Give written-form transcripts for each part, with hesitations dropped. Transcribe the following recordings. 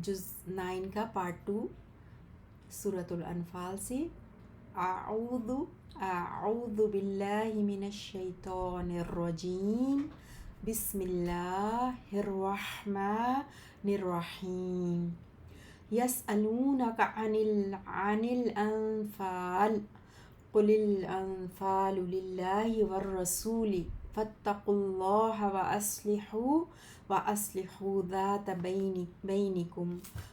جز 9 کا پارٹ 2 سورۃ الانفال سے۔ اعوذ اعوذ باللہ من الشیطان الرجیم، بسم اللہ الرحمن الرحیم۔ یسألونک عن الانفال قل الانفال للہ والرسول فاتقوا اللہ وأصلحوا ذات بینکم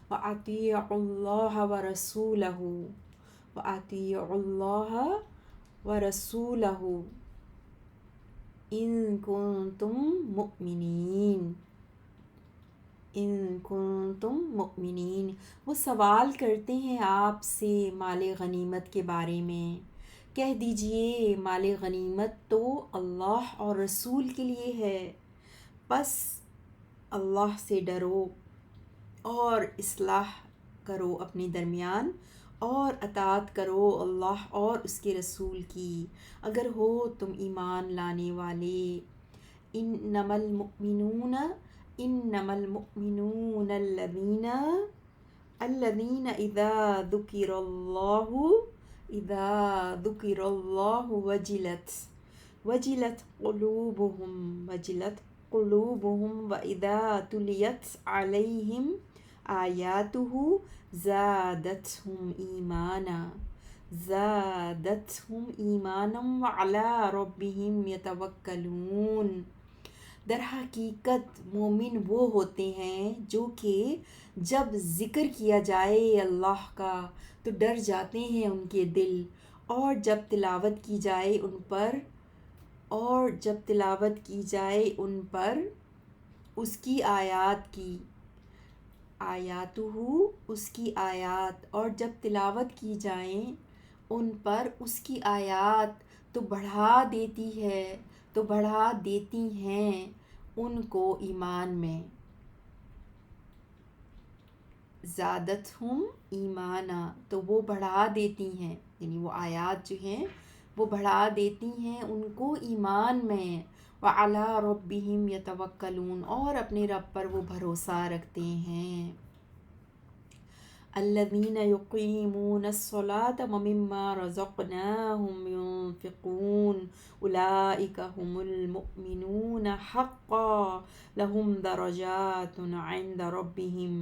وأطیعوا اللہ ورسولہ ان کنتم مؤمنین۔ وہ سوال کرتے ہیں آپ سے مال غنیمت کے بارے میں، کہہ دیجئے مال غنیمت تو اللہ اور رسول کے لیے ہے، پس اللہ سے ڈرو اور اصلاح کرو اپنے درمیان اور اطاعت کرو اللہ اور اس کے رسول کی اگر ہو تم ایمان لانے والے۔ انما المؤمنون الذین اذا ذکر اللہ وجلت قلوبهم وَإِذَا تُلِيَتْ عَلَيْهِمْ آيَاتُهُ زَادَتْهُمْ إِيمَانًا وَعَلَى رَبِّهِمْ يَتَوَكَّلُونَ۔ در حقیقت مومن وہ ہوتے ہیں جو کہ جب ذکر کیا جائے اللہ کا تو ڈر جاتے ہیں ان کے دل، اور جب تلاوت کی جائے ان پر اس کی آیات اس کی آیات، اور جب تلاوت کی جائیں ان پر اس کی آیات تو بڑھا دیتی ہیں ان کو ایمان میں۔ زادتہم ایمانا، تو وہ بڑھا دیتی ہیں، یعنی وہ آیات جو ہیں وہ بڑھا دیتی ہیں ان کو ایمان میں۔ وَعَلَىٰ رَبِّهِمْ يَتَوَكَّلُونَ، اور اپنے رب پر وہ بھروسہ رکھتے ہیں۔ الَّذِينَ يُقِيمُونَ الصَّلَاةَ وَمِمَّا رَزَقْنَاهُمْ يُنْفِقُونَ أُولَٰئِكَ هُمُ الْمُؤْمِنُونَ حَقًّا لَهُمْ دَرَجَاتٌ عِندَ رَبِّهِمْ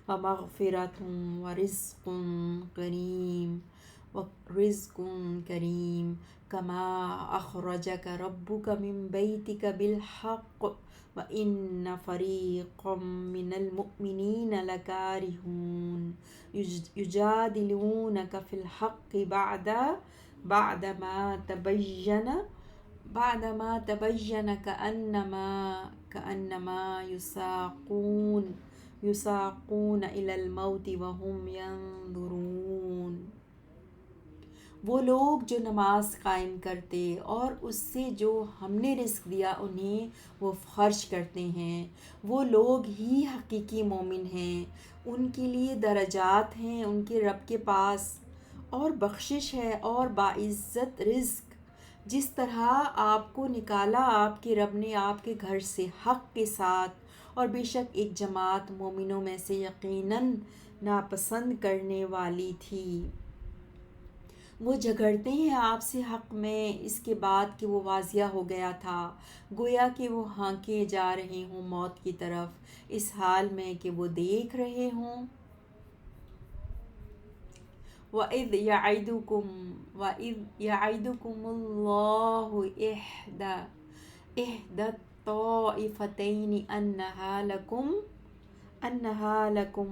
وَمَغْفِرَةٌ وَرِزْقٌ كَرِيمٌ۔ كَمَا أَخْرَجَكَ رَبُّكَ مِنْ بَيْتِكَ بِالْحَقِّ وَإِنَّ فَرِيقًا مِنَ الْمُؤْمِنِينَ لَكَارِهُونَ يُجَادِلُونَكَ فِي الْحَقِّ بعدما تبين كأنما يساقون إلى الموت وهم ينظرون۔ وہ لوگ جو نماز قائم کرتے اور اس سے جو ہم نے رزق دیا انہیں وہ خرچ کرتے ہیں، وہ لوگ ہی حقیقی مومن ہیں۔ ان کے لیے درجات ہیں ان کے رب کے پاس، اور بخشش ہے اور باعزت رزق۔ جس طرح آپ کو نکالا آپ کے رب نے آپ کے گھر سے حق کے ساتھ، اور بے شک ایک جماعت مومنوں میں سے یقیناً ناپسند کرنے والی تھی۔ وہ جھگڑتے ہیں آپ سے حق میں اس کے بعد کہ وہ واضح ہو گیا تھا، گویا کہ وہ ہانکے جا رہے ہوں موت کی طرف، اس حال میں کہ وہ دیکھ رہے ہوں۔ وَإِذْ يَعِدُكُمُ اللَّهُ إِحْدَى الطَّائِفَتَيْنِ أَنَّهَا لَكُمْ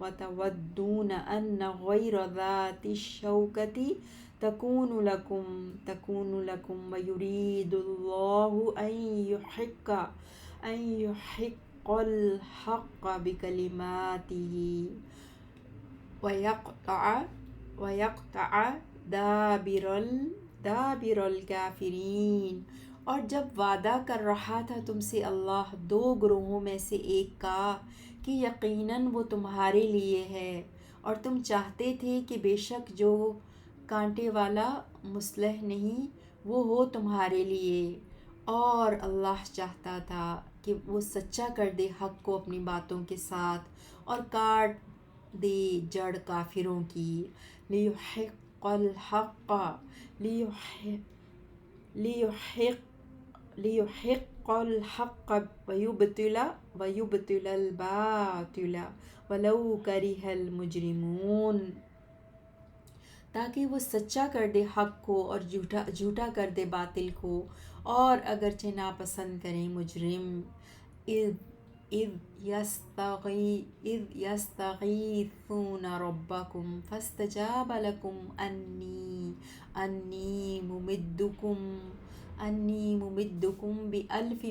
وَتَوَدُّونَ أَنَّ غَيْرَ ذَاتِ الشَّوْكَةِ تَكُونُ لَكُمْ وَيُرِيدُ اللَّهُ أَن يُحِقَّ الْحَقَّ بِكَلِمَاتِهِ وَيَقْطَعَ دَابِرَ الْكَافِرِينَ۔ اور جب وعدہ کر رہا تھا تم سے اللہ دو گروہوں میں سے ایک کا کہ یقیناً وہ تمہارے لیے ہے، اور تم چاہتے تھے کہ بے شک جو کانٹے والا مصلح نہیں وہ ہو تمہارے لیے، اور اللہ چاہتا تھا کہ وہ سچا کر دے حق کو اپنی باتوں کے ساتھ اور کاٹ دے جڑ کافروں کی. لیحق الحق لیحق الحق ویبطل الباطل ولو کرہ المجرمون. تاکہ وہ سچا کر دے حق کو اور جھوٹا کر دے باطل کو، اور اگرچہ ناپسند کریں مجرم. اذ یستغیثون ربکم فاستجاب لکم انی ممدکم بألف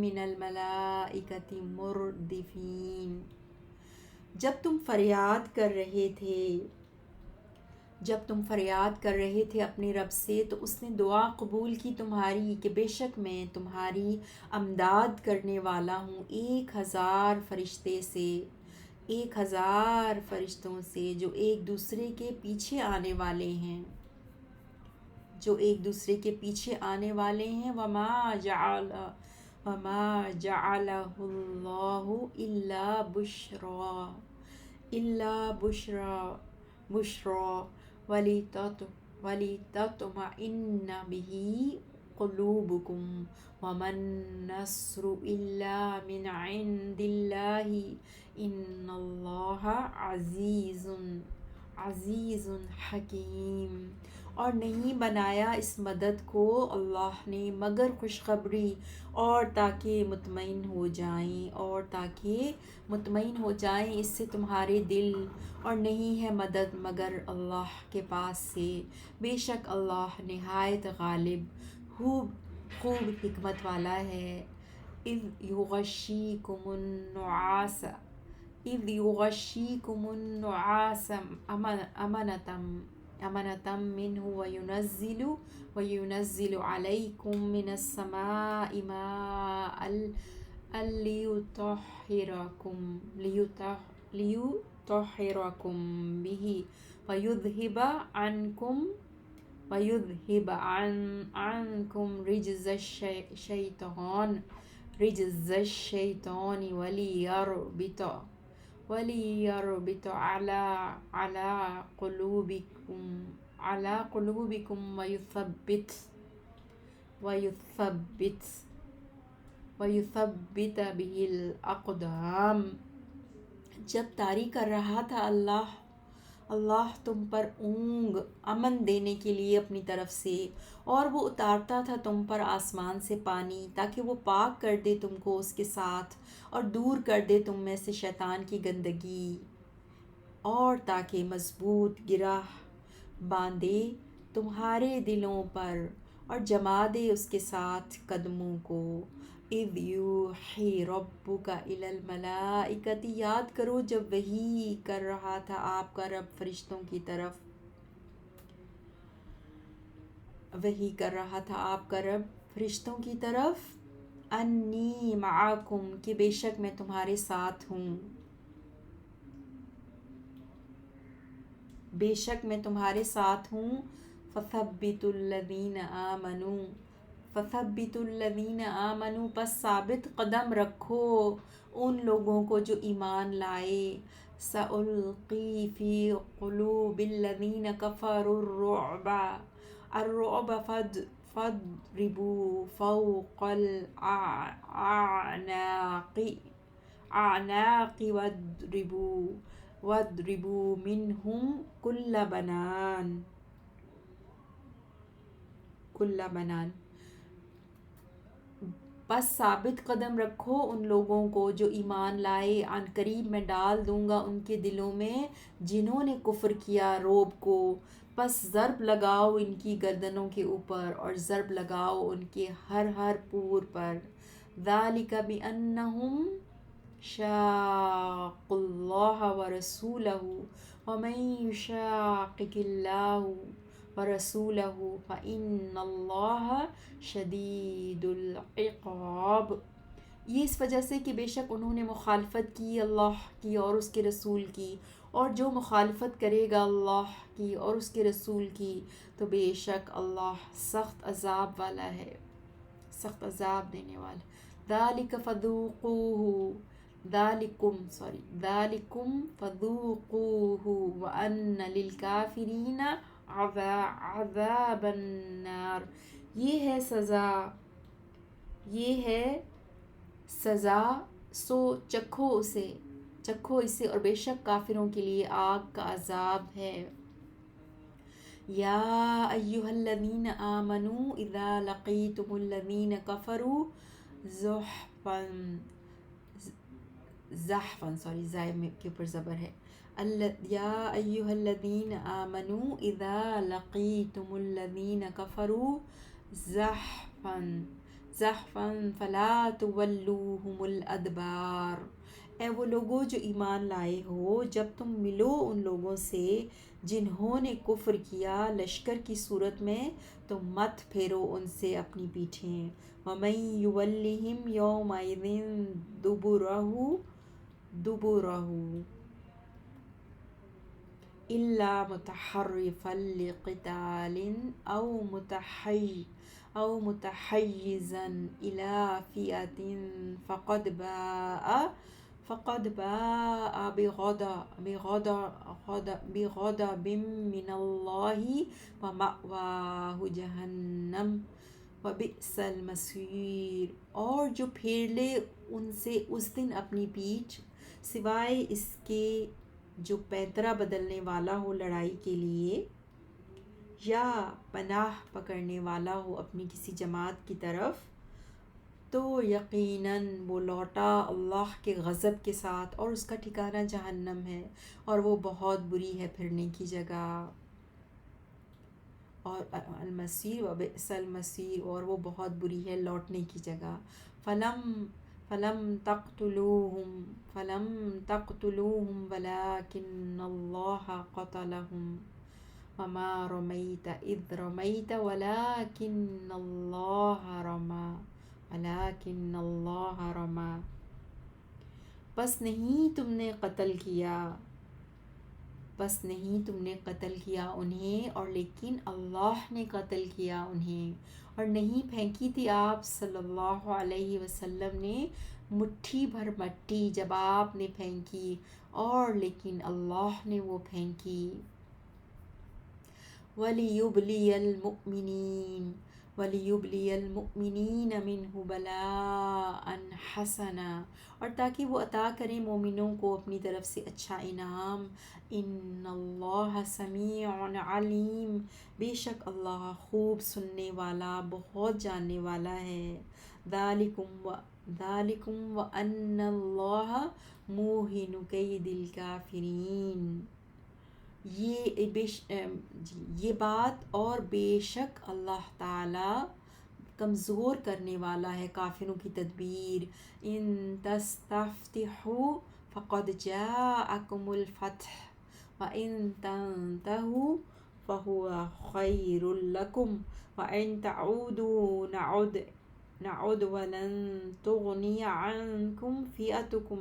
من الملائکۃ مردفین. جب تم فریاد کر رہے تھے اپنے رب سے تو اس نے دعا قبول کی تمہاری کہ بے شک میں تمہاری امداد کرنے والا ہوں 1000 فرشتوں سے جو ایک دوسرے کے پیچھے آنے والے ہیں. وما جعلہ اللہ الا بشرا وَلِتَطْمَئِنَّ بِهِ قُلُوبُكُمْ وَمَا النَّصْرُ إِلَّا مِنْ عِنْدِ اللَّهِ إِنَّ اللَّهَ عَزِيزٌ حَكِيمٌ. اور نہیں بنایا اس مدد کو اللہ نے مگر خوشخبری اور تاکہ مطمئن ہو جائیں اس سے تمہارے دل. اور نہیں ہے مدد مگر اللہ کے پاس سے، بے شک اللہ نہایت غالب خوب حکمت والا ہے. اذ یغشیکم النعاس امنة منه وينزل عليكم من السماء ماء ليطهركم به ويذهب عنكم رجز الشيطان وليربط على قلوبكم ويثبت به الأقدام. جب طاری کر رہا تھا اللہ تم پر اونگ امن دینے کے لیے اپنی طرف سے، اور وہ اتارتا تھا تم پر آسمان سے پانی تاکہ وہ پاک کر دے تم کو اس کے ساتھ اور دور کر دے تم میں سے شیطان کی گندگی، اور تاکہ مضبوط گرہ باندھے تمہارے دلوں پر اور جما دے اس کے ساتھ قدموں کو. اذ یوحی ربک الی الملائکۃ. یاد کرو جب وحی کر رہا تھا آپ کا رب فرشتوں کی طرف انی معکم کہ بے شک میں تمہارے ساتھ ہوں. فثبتوا الذین آمنوا پس ثابت قدم رکھو ان لوگوں کو جو ایمان لائے. سألقی فی قلوب الذین کفروا الرعب فاضربوا فوق الأعناق واضربوا منهم كل بنان. پس ثابت قدم رکھو ان لوگوں کو جو ایمان لائے، عن قریب میں ڈال دوں گا ان کے دلوں میں جنہوں نے کفر کیا رعب کو. پس ضرب لگاؤ ان کی گردنوں کے اوپر اور ضرب لگاؤ ان کے ہر پور پر. ذالک بأنہم شاقوا اللہ ورسولہ ومن یشاقق اللہ ورسولہ فإن اللہ شدید العقاب. یہ اس وجہ سے کہ بے شک انہوں نے مخالفت کی اللہ کی اور اس کے رسول کی، اور جو مخالفت کرے گا اللہ کی اور اس کے رسول کی تو بے شک اللہ سخت عذاب دینے والا. ذالک فذوقوہ، ذالکم فذوقوہ وان للکافرین عذاب النار۔ یہ ہے سزا، یہ ہے سزا، سو چکھو اسے اور بے شک کافروں کے لیے آگ کا عذاب ہے۔ یا ایہا الذین آمنوا اذا لقیتم الذین کفروا زائے کے اوپر زبر ہے، یا ایہا الذین آمنوا اذا لقیتم الذین کفروا زحفا فلا تولوہم الادبار۔ اے وہ لوگوں جو ایمان لائے ہو، جب تم ملو ان لوگوں سے جنہوں نے کفر کیا لشکر کی صورت میں، تو مت پھیرو ان سے اپنی پیٹھیں۔ وَمَن يُوَلِّهِمْ يَوْمَئِذٍ دُبُرَهُ إِلَّا مُتَحَرِّفًا لِقِتَالٍ أَوْ مُتَحَيِّزًا إِلَى فِئَةٍ فقد باء بغضب من اللہ ومأواہ جہنم وبئس المصیر۔ اور جو پھیر لے ان سے اس دن اپنی پیٹھ، سوائے اس کے جو پیترا بدلنے والا ہو لڑائی کے لیے، یا پناہ پکڑنے والا ہو اپنی کسی جماعت کی طرف، تو یقیناً وہ لوٹا اللہ کے غضب کے ساتھ، اور اس کا ٹھکانہ جہنم ہے، اور وہ بہت بری ہے پھرنے کی جگہ۔ اور المصیر وبئس المصیر، اور وہ بہت بری ہے لوٹنے کی جگہ۔ فلم تقتلوہم ولکن اللہ قتلہم وما رمیت اذ رمیت ولکن اللہ رمی۔ بس نہیں تم نے قتل کیا انہیں، اور لیکن اللہ نے قتل کیا انہیں۔ اور نہیں پھینکی تھی آپ صلی اللہ علیہ وسلم نے مٹھی بھر مٹی جب آپ نے پھینکی، اور لیکن اللہ نے وہ پھینکی۔ وَلِيُبْلِيَ الْمُؤْمِنِينَ مِنْهُ بَلَاءً حَسَنًا، اور تاکہ وہ عطا کریں مومنوں کو اپنی طرف سے اچھا انعام۔ ان اللہ سمیع علیم، بے شک اللہ خوب سننے والا، بہت جاننے والا ہے۔ ذالکم وَأَنَّ اللَّهَ مُوهِنُ كَيْدِ الْكَافِرِينَ۔ یہ بات، اور بے شک اللہ تعالیٰ کمزور کرنے والا ہے کافروں کی تدبیر۔ ان تستفتحوا فقد جاءکم الفتح وَإِن تَنْتَهُوا فَهُوَ خَيْرٌ لَكُمْ وَإِن تَعُودُوا نَعُدْ وَلَن تُغْنِيَ عَنْكُمْ فِئَتُكُمْ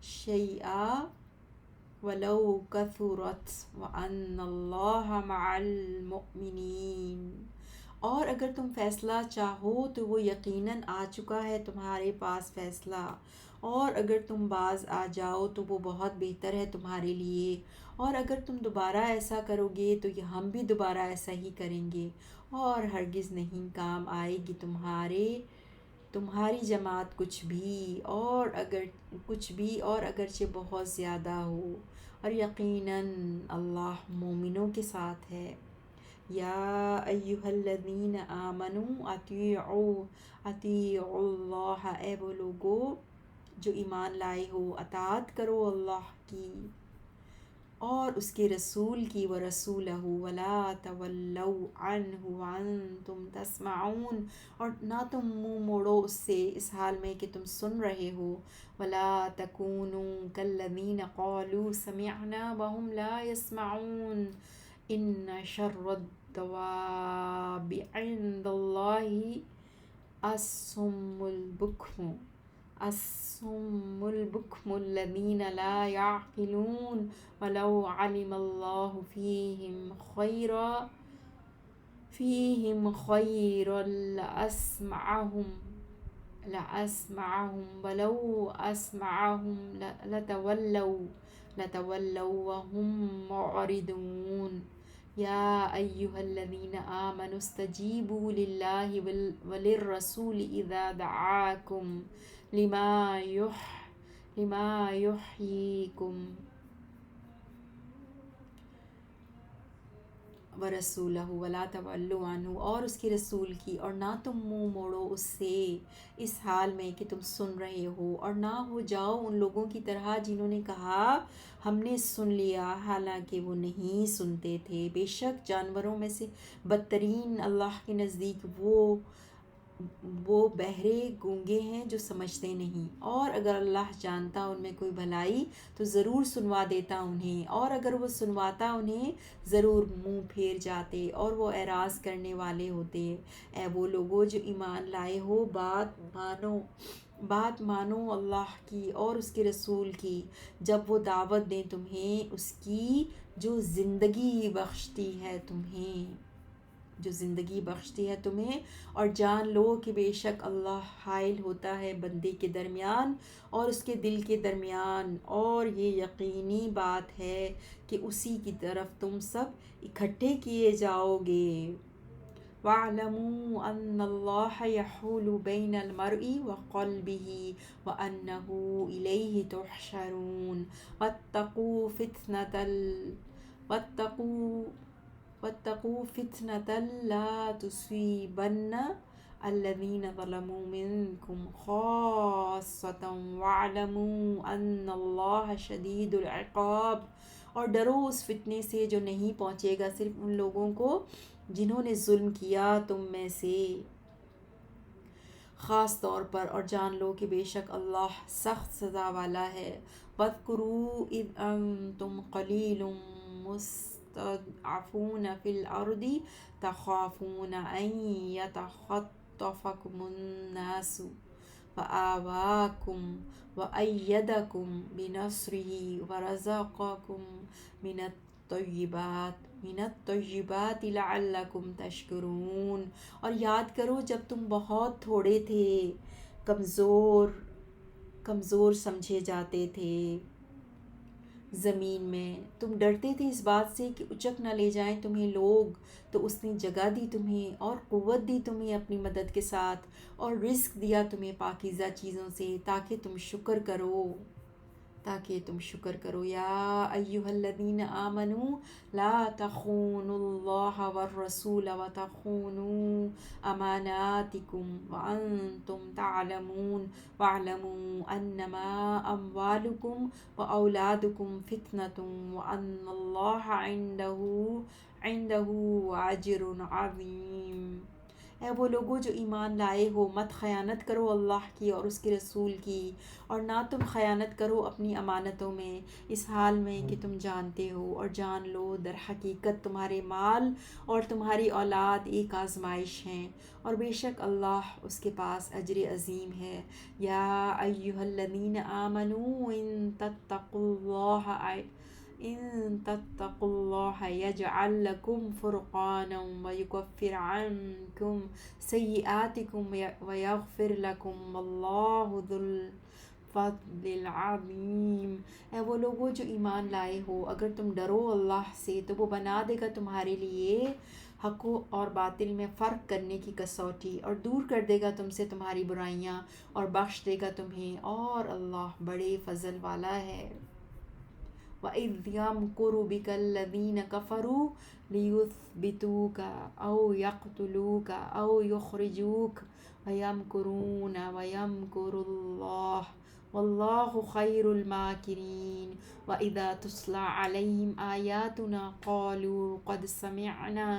شَيْئًا وَلَوْ كَثُرَتْ وَأَنَّ اللَّهَ مَعَ الْمُؤْمِنِينَ۔ اور اگر تم فیصلہ چاہو تو وہ یقیناً آ چکا ہے تمہارے پاس فیصلہ، اور اگر تم باز آ جاؤ تو وہ بہت بہتر ہے تمہارے لیے۔ اور اگر تم دوبارہ ایسا کرو گے تو ہم بھی دوبارہ ایسا ہی کریں گے، اور ہرگز نہیں کام آئے گی تمہاری جماعت کچھ بھی، اور اگرچہ بہت زیادہ ہو، اور یقیناً اللہ مومنوں کے ساتھ ہے۔ یا ایہا الذین آمنوا اطیعوا اللہ، اے وہ لوگو جو ایمان لائے ہو، اطاعت کرو اللہ کی اور اس کے رسول کی، ورسولہ ولا تولوا عنہ وانتم تسمعون، اور نہ تم منہ موڑو اس سے اس حال میں کہ تم سن رہے ہو۔ ولا تکونوا کالذین قالوا سمعنا وهم لا يسمعون، ان شر الدواب عند اللہ الصم الذین لا يعقلون، ولو علم اللہ فیہم خیرا لاسمعہم لأسمعهم ولو أسمعهم لتولوا وهم معرضون يا أيها الذين آمنوا استجيبوا لله وللرسول إذا دعاكم لما يحييكم ورسولہ ولا تولوا عنہ، اور اس کے رسول کی اور نہ تم منہ موڑو اس سے اس حال میں کہ تم سن رہے ہو، اور نہ ہو جاؤ ان لوگوں کی طرح جنہوں نے کہا ہم نے سن لیا حالانکہ وہ نہیں سنتے تھے۔ بے شک جانوروں میں سے بدترین اللہ کے نزدیک وہ بہرے گونگے ہیں جو سمجھتے نہیں، اور اگر اللہ جانتا ان میں کوئی بھلائی تو ضرور سنوا دیتا انہیں، اور اگر وہ سنواتا انہیں ضرور منہ پھیر جاتے اور وہ اعراض کرنے والے ہوتے۔ اے وہ لوگو جو ایمان لائے ہو، بات مانو اللہ کی اور اس کے رسول کی جب وہ دعوت دیں تمہیں اس کی جو زندگی بخشتی ہے تمہیں، اور جان لو کہ بے شک اللہ حائل ہوتا ہے بندے کے درمیان اور اس کے دل کے درمیان، اور یہ یقینی بات ہے کہ اسی کی طرف تم سب اکٹھے کیے جاؤ گے۔ وَاعْلَمُوا أَنَّ اللَّهَ يَحُولُ بَيْنَ الْمَرْءِ وَقَلْبِهِ وَأَنَّهُ إِلَيْهِ تُحْشَرُونَ وَاتَّقُوا فِتْنَةً لَا تُصِيبَنَّ الَّذِينَ ظَلَمُوا مِنْكُمْ خَاصَّةً وَاعْلَمُوا أَنَّ اللَّهَ شَدِيدُ الْعِقَابِ، اور ڈرو اس فتنے سے جو نہیں پہنچے گا صرف ان لوگوں کو جنہوں نے ظلم کیا تم میں سے خاص طور پر، اور جان لو کہ بے شک اللہ سخت سزا والا ہے۔ وَاذْكُرُوا إِذْ أَنْتُمْ قَلِيلٌ مُسْتَضْعَفُونَ فِي الْأَرْضِ تَخَافُونَ أَنْ يَتَخَطَّفَكُمُ النَّاسُ فَآوَاكُمْ وَأَيَّدَكُمْ بِنَصْرِهِ وَرَزَقَكُمْ مِنَ الطَّيِّبَاتِ لَعَلَّكُمْ تَشْكُرُونَ، اور یاد کرو جب تم بہت تھوڑے تھے، کمزور سمجھے جاتے تھے زمین میں، تم ڈرتے تھے اس بات سے کہ اچک نہ لے جائیں تمہیں لوگ، تو اس نے جگہ دی تمہیں اور قوت دی تمہیں اپنی مدد کے ساتھ، اور رزق دیا تمہیں پاکیزہ چیزوں سے تاکہ تم شکر کرو۔ یا ایھا الذین آمنوا لا تخونوا اللہ والرسول وتخونوا اماناتکم وانتم تعلمون واعلموا انما اموالکم واولادکم فتنۃ وان اللہ عنده اجر عظیم۔ اے وہ لوگو جو ایمان لائے ہو، مت خیانت کرو اللہ کی اور اس کے رسول کی، اور نہ تم خیانت کرو اپنی امانتوں میں اس حال میں کہ تم جانتے ہو، اور جان لو در حقیقت تمہارے مال اور تمہاری اولاد ایک آزمائش ہیں، اور بے شک اللہ اس کے پاس اجر عظیم ہے۔ یا ایھا الذین آمنوا ان تتقوا اللہ یجعل لکم فرقانا ویکفر عنکم سیئاتکم ویغفر لکم واللہ ذو الفضل العظیم۔ اے وہ لوگو جو ایمان لائے ہو، اگر تم ڈرو اللہ سے تو وہ بنا دے گا تمہارے لیے حق اور باطل میں فرق کرنے کی کسوٹی، اور دور کر دے گا تم سے تمہاری برائیاں اور بخش دے گا تمہیں، اور اللہ بڑے فضل والا ہے۔ وَإِذْ يَمْكُرُ بِكَ الَّذِينَ كَفَرُوا لِيُثْبِتُوكَ أَوْ يَقْتُلُوكَ أَوْ يُخْرِجُوكَ وَيَمْكُرُونَ وَيَمْكُرُ اللَّهُ وَاللَّهُ خَيْرُ الْمَاكِرِينَ وَإِذَا تُتْلَى عَلَيْهِمْ آيَاتُنَا قَالُوا قَدْ سَمِعْنَا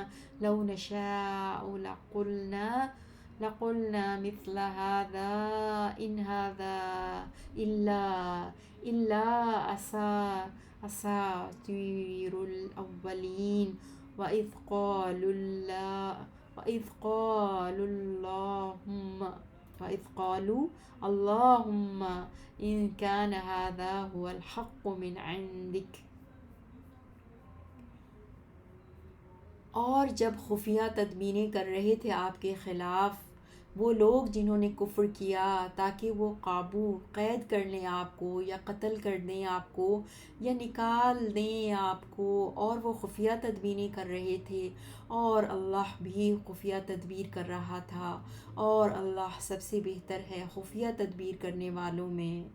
لَوْ نَشَاءُ لَقُلْنَا مِثْلَ هَذَا إِنْ هَذَا إِلَّا أَسَاطِيرُ الْأَوَّلِينَ وَإِذْ قَالُوا اللَّهُمَّ إِنْ كَانَ هَذَا هُوَ الْحَقُّ مِنْ عِنْدِكَ۔ اور جب خفیہ تدبیریں کر رہے تھے آپ کے خلاف وہ لوگ جنہوں نے کفر کیا تاکہ وہ قید کر لیں آپ کو یا قتل کر دیں آپ کو یا نکال دیں آپ کو، اور وہ خفیہ تدبیریں کر رہے تھے، اور اللہ بھی خفیہ تدبیر کر رہا تھا، اور اللہ سب سے بہتر ہے خفیہ تدبیر کرنے والوں میں۔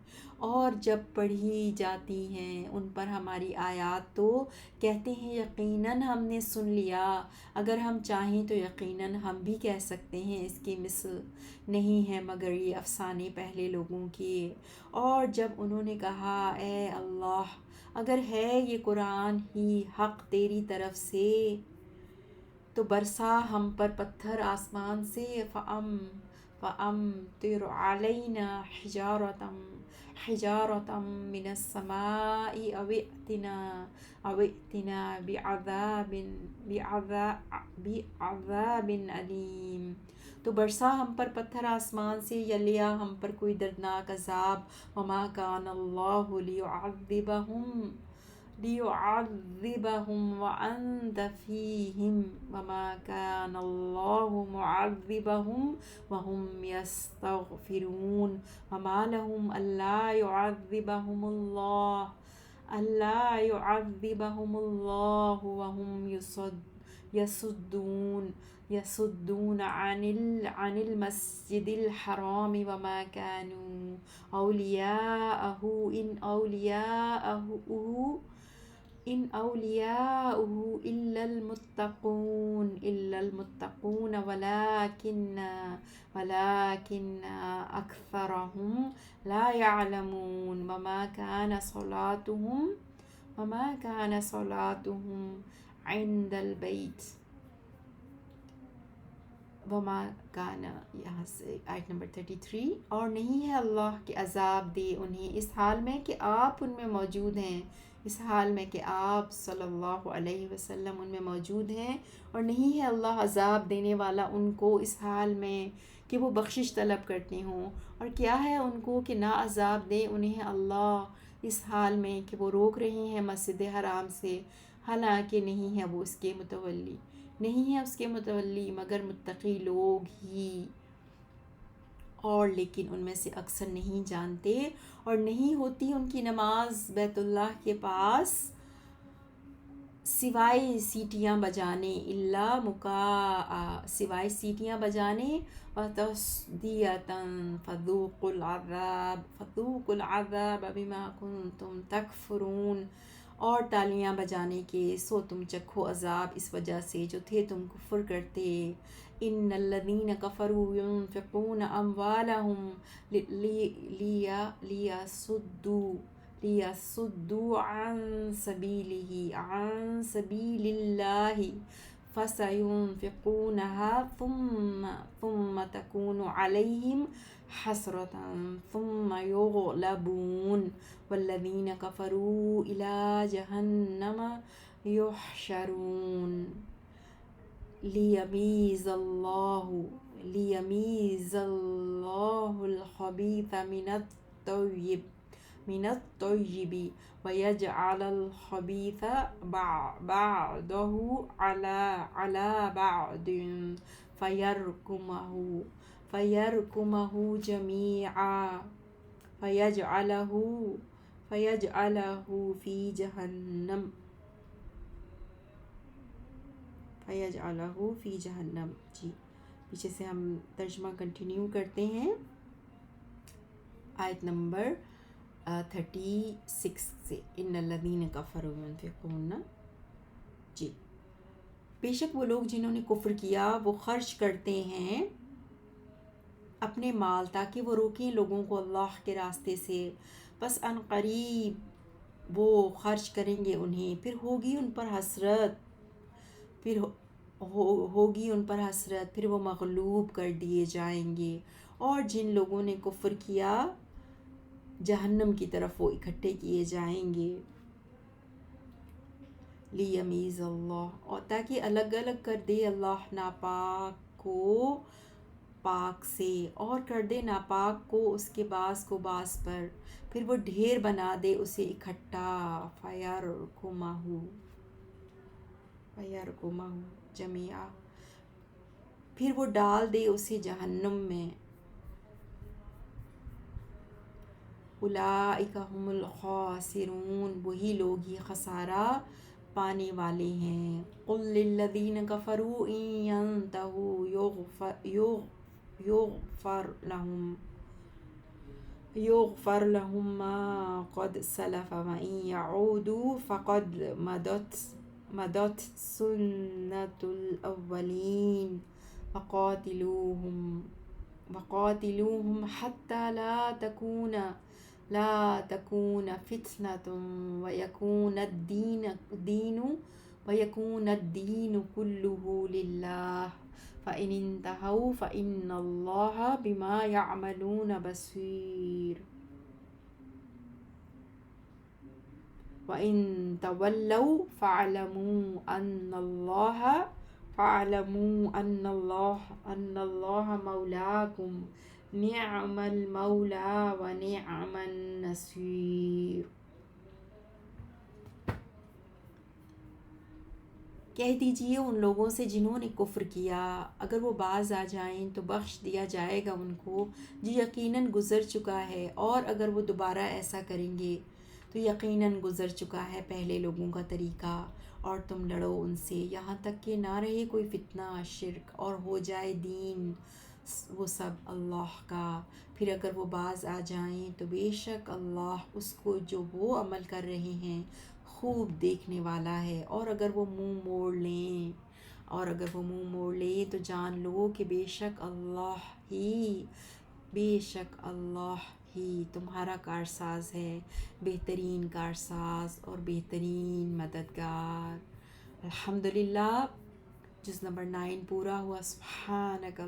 اور جب پڑھی جاتی ہیں ان پر ہماری آیات تو کہتے ہیں یقیناً ہم نے سن لیا، اگر ہم چاہیں تو یقیناً ہم بھی کہہ سکتے ہیں اس کی مثل نہیں ہے مگر یہ افسانے پہلے لوگوں کے۔ اور جب انہوں نے کہا اے اللہ اگر ہے یہ قرآن ہی حق تیری طرف سے تو برسا ہم پر پتھر آسمان سے، فَأَمْطِرْ عَلَيْنَا حِجَارَةً مِّنَ السَّمَاءِ أَوْ ائْتِنَا بِعَذَابٍ أَلِيمٍ۔ تو برسا ہم پر پتھر آسمان سے یا لیا ہم پر کوئی دردناک عذاب۔ وَمَا كَانَ اللَّهُ لِيُعَذِّبَهُمْ وَأَنْتَ فِيهِمْ وَمَا كَانَ اللَّهُ مُعَذِّبَهُمْ وَهُمْ يَسْتَغْفِرُونَ وَمَا لَهُمْ أَلَّا يُعَذِّبَهُمُ اللَّهُ وَهُمْ يَصُدُّونَ عَنِ الْمَسْجِدِ الْحَرَامِ وَمَا كَانُوا أَوْلِيَاءَهُ إِنْ أَوْلِيَاؤُهُ إِلَّا الْمُتَّقُونَ وَلَكِنَّ أَكْثَرَهُمْ لَا يَعْلَمُونَ وَمَا كَانَ صَلَاتُهُمْ عِنْدَ الْبَيْتِ وما کانا، یہاں سے آیت نمبر 33، اور نہیں ہے اللہ کہ عذاب دے انہیں اس حال میں کہ آپ ان میں موجود ہیں، اس حال میں کہ آپ صلی اللہ علیہ وسلم ان میں موجود ہیں، اور نہیں ہے اللہ عذاب دینے والا ان کو اس حال میں کہ وہ بخشش طلب کرتے ہوں، اور کیا ہے ان کو کہ نہ عذاب دے انہیں اللہ اس حال میں کہ وہ روک رہے ہیں مسجد حرام سے، حالانکہ نہیں ہے وہ اس کے متولی، نہیں ہے اس کے متولی مگر متقی لوگ ہی، اور لیکن ان میں سے اکثر نہیں جانتے، اور نہیں ہوتی ان کی نماز بیت اللہ کے پاس سوائے سیٹیاں بجانے، سوائے سیٹیاں بجانے، وَتَصْدِيَةً فَذُوقُوا الْعَذَابَ بِمَا كُنْتُمْ تَكْفُرُونَ، اور تالیاں بجانے کے سو تم چکھو عذاب اس وجہ سے جو تھے تم کفر کرتے۔ إِنَّ الَّذِينَ كَفَرُوا يُنْفِقُونَ أَمْوَالَهُمْ لِيَصُدُّوا عَنْ سَبِيلِ اللَّهِ فَسَيُنْفِقُونَهَا ثُمَّ تَكُونُ عَلَيْهِمْ حَسْرَةً ثُمَّ يُغْلَبُونَ وَالَّذِينَ كَفَرُوا إِلَى جَهَنَّمَ يُحْشَرُونَ لِيَمِيزَ اللَّهُ الْخَبِيثَ مِنَ الطَّيِّبِ وَيَجْعَلَ الْخَبِيثَ بَعْضَهُ عَلَى بَعْضٍ فَيَرْكُمَهُ جَمِيعًا فَيَجْعَلَهُ فی جہنم۔ جی پیچھے سے ہم ترجمہ کنٹینیو کرتے ہیں آیت نمبر 36 سے، ان الذین کفروا ينفقون، جی بے شک وہ لوگ جنہوں نے کفر کیا وہ خرچ کرتے ہیں اپنے مال تاکہ وہ روکیں لوگوں کو اللہ کے راستے سے، بس ان قریب وہ خرچ کریں گے انہیں، پھر ہوگی ان پر حسرت، پھر وہ مغلوب کر دیے جائیں گے، اور جن لوگوں نے کفر کیا جہنم کی طرف وہ اکٹھے کیے جائیں گے۔ لیمیز اللہ، اور تاکہ الگ الگ کر دے اللہ ناپاک کو پاک سے، اور کر دے ناپاک کو اس کے باس کو باس پر، پھر وہ ڈھیر بنا دے اسے اکٹھا، فَيَرْكُمَهُ جَمِيعًا، پھر وہ ڈال دے اسے جہنم میں. اولئک هم الخاسرون، وہی لوگ ہی خسارہ پانے والے ہیں. قل للذین کفروا ان ينتهوا یغفر لهم ما قد سلف وان يعودوا فقد مدت سنت الاولین وقاتلوهم حتى لا تكون فتنة ويكون الدين كله لله فإن انتهوا فإن الله بما يعملون بصير وإن تولوا فاعلموا أن الله مولاكم نعم المولى ونعم النصير. کہہ دیجئے ان لوگوں سے جنہوں نے کفر کیا، اگر وہ باز آ جائیں تو بخش دیا جائے گا ان کو جو یقیناً گزر چکا ہے، اور اگر وہ دوبارہ ایسا کریں گے تو یقیناً گزر چکا ہے پہلے لوگوں کا طریقہ. اور تم لڑو ان سے یہاں تک کہ نہ رہے کوئی فتنہ، شرک، اور ہو جائے دین وہ سب اللہ کا. پھر اگر وہ باز آ جائیں تو بے شک اللہ اس کو جو وہ عمل کر رہے ہیں خوب دیکھنے والا ہے. اور اگر وہ منہ موڑ لیں تو جان لو کہ بے شک اللہ ہی تمہارا کارساز ہے، بہترین کارساز اور بہترین مددگار. الحمدللہ، جز نمبر 9 پورا ہوا. سبحانک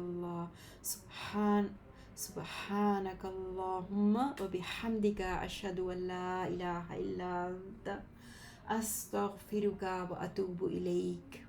اللہم و بحمدک، اشہد ان لا الہ الا انت، استغفرک و اتوب الیک.